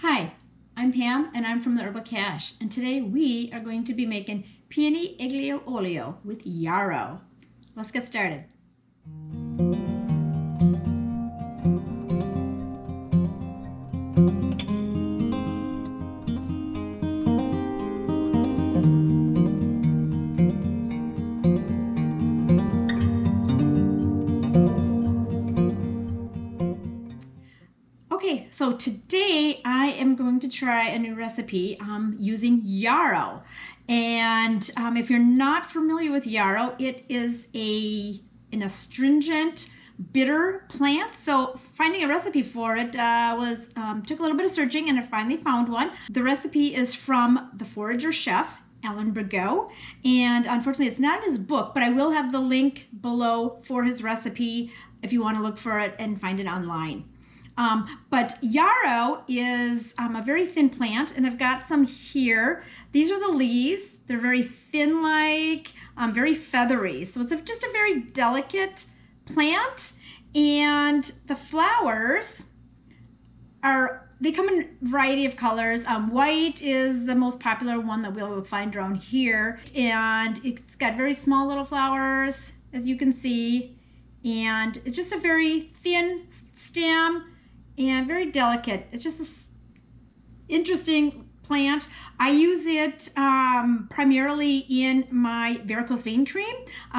Hi, I'm Pam and I'm from the Herbal Cache, and today we are going to be making Penne Aglio Olio with Yarrow. Let's get started. Okay, so today I am going to try a new recipe using yarrow. And if you're not familiar with yarrow, it is an astringent, bitter plant. So finding a recipe for it took a little bit of searching, and I finally found one. The recipe is from the forager chef, Alan Bergo, and unfortunately it's not in his book, but I will have the link below for his recipe if you want to look for it and find it online. But yarrow is a very thin plant, and I've got some here. These are the leaves. They're very thin-like, very feathery. So it's just a very delicate plant, and the flowers they come in a variety of colors. White is the most popular one that we'll find around here, and it's got very small little flowers, as you can see, and it's just a very thin stem and very delicate. It's just this interesting plant. I use it primarily in my varicose vein cream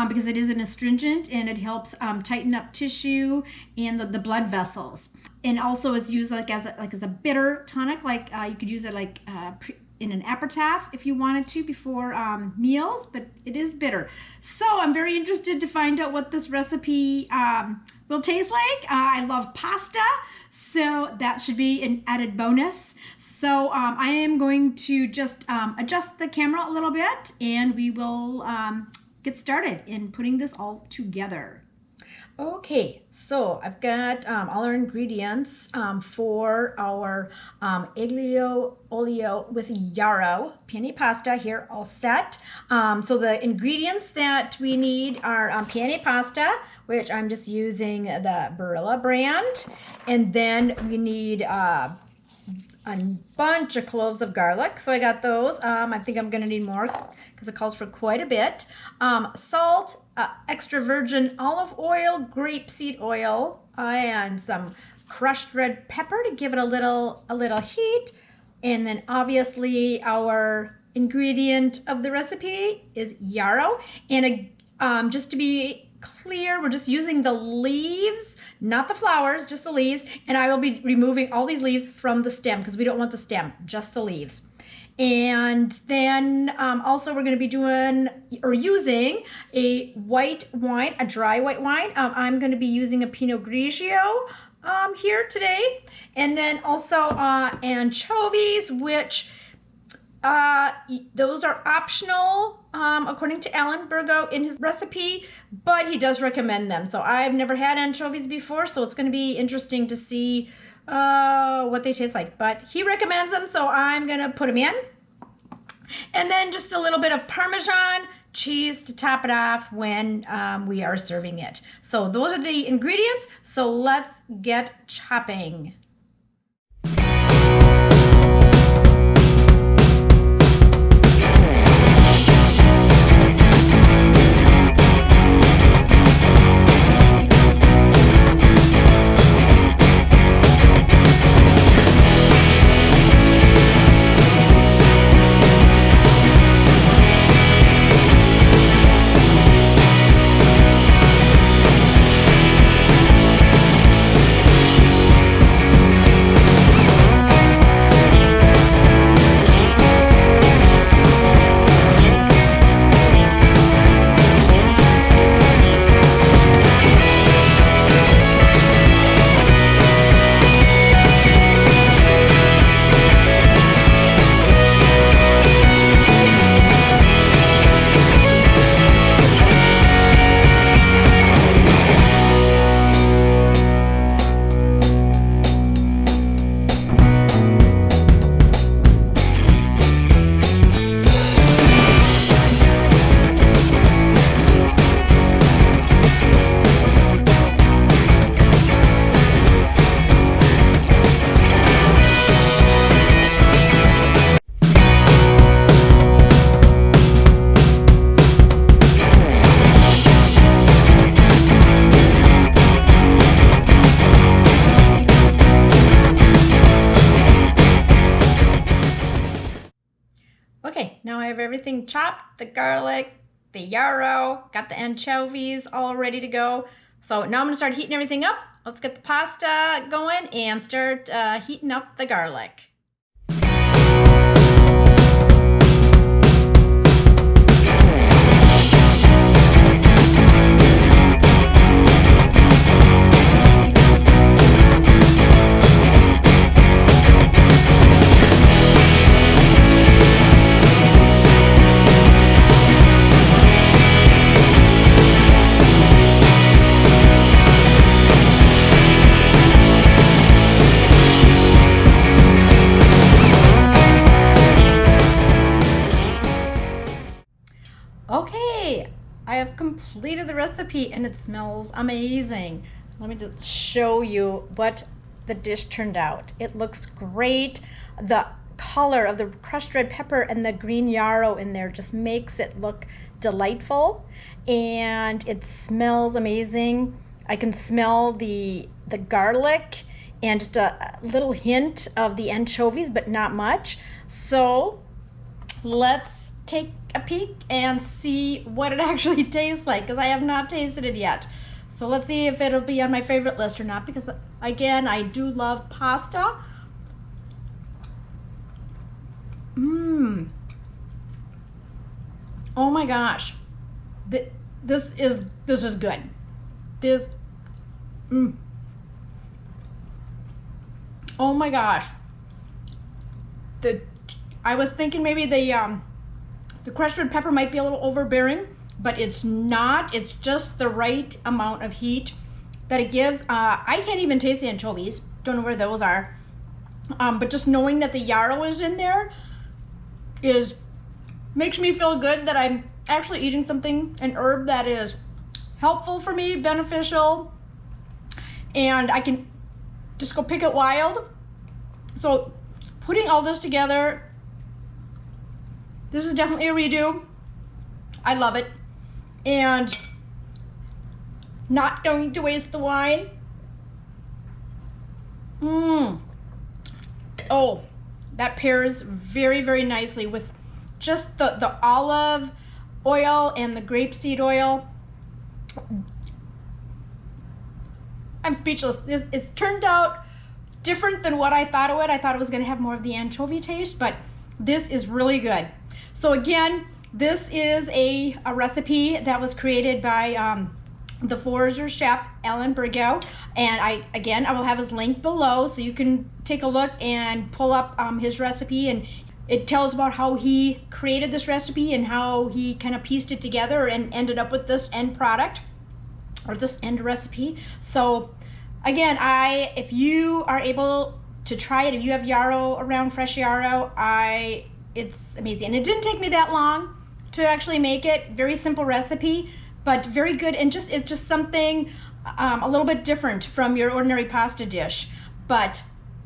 because it is an astringent and it helps tighten up tissue and the blood vessels. And also it's used as a bitter tonic. You could use it in an aperitif if you wanted to before meals, but it is bitter. So I'm very interested to find out what this recipe will taste like. I love pasta, so that should be an added bonus. So I am going to just adjust the camera a little bit, and we will get started in putting this all together. Okay, so I've got all our ingredients for our aglio olio with yarrow penne pasta here all set. So the ingredients that we need are penne pasta, which I'm just using the Barilla brand, and then we need a bunch of cloves of garlic. So I got those. I think I'm gonna need more because it calls for quite a bit. Salt, extra virgin olive oil, grapeseed oil, and some crushed red pepper to give it a little heat. And then obviously our ingredient of the recipe is yarrow. And just to be clear, we're just using the leaves, not the flowers, just the leaves. And I will be removing all these leaves from the stem because we don't want the stem, just the leaves. And then also we're going to be using a white wine, a dry white wine. I'm going to be using a Pinot Grigio here today. And then also anchovies, which those are optional according to Alan Bergo in his recipe, but he does recommend them. So I've never had anchovies before, so it's going to be interesting to see what they taste like, but he recommends them, so I'm gonna put them in. And then just a little bit of Parmesan cheese to top it off when we are serving it. So those are the ingredients, so let's get chopping. now I have everything chopped, the garlic, the yarrow, got the anchovies all ready to go. So now I'm gonna start heating everything up. Let's get the pasta going and start heating up the garlic. Okay, I have completed the recipe and it smells amazing. Let me just show you what the dish turned out. It looks great. The color of the crushed red pepper and the green yarrow in there just makes it look delightful, and it smells amazing. I can smell the garlic and just a little hint of the anchovies, but not much. So let's take a peek and see what it actually tastes like, because I have not tasted it yet. So let's see if it'll be on my favorite list or not, because again, I do love pasta. Oh my gosh, this is good. Oh my gosh, I was thinking maybe the crushed red pepper might be a little overbearing, but it's not. It's just the right amount of heat that it gives. I can't even taste the anchovies. Don't know where those are. But just knowing that the yarrow is in there makes me feel good that I'm actually eating something, an herb that is helpful for me, beneficial, and I can just go pick it wild. So putting all this together, this is definitely a redo. I love it. And not going to waste the wine. Oh, that pairs very, very nicely with just the olive oil and the grapeseed oil. I'm speechless. It's turned out different than what I thought it would. I thought it was gonna have more of the anchovy taste, but this is really good. So again, this is a recipe that was created by the forager chef, Alan Bergo, and I will have his link below so you can take a look and pull up his recipe, and it tells about how he created this recipe and how he kind of pieced it together and ended up with this end product, or this end recipe. So again, if you are able to try it, if you have yarrow around, fresh yarrow, it's amazing. And it didn't take me that long to actually make it. Very simple recipe, but very good, and it's just something a little bit different from your ordinary pasta dish, but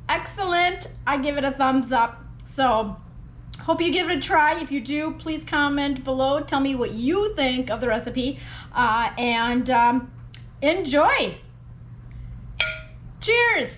excellent. I give it a thumbs up. So hope you give it a try. If you do, please comment below. Tell me what you think of the recipe, and enjoy. Cheers.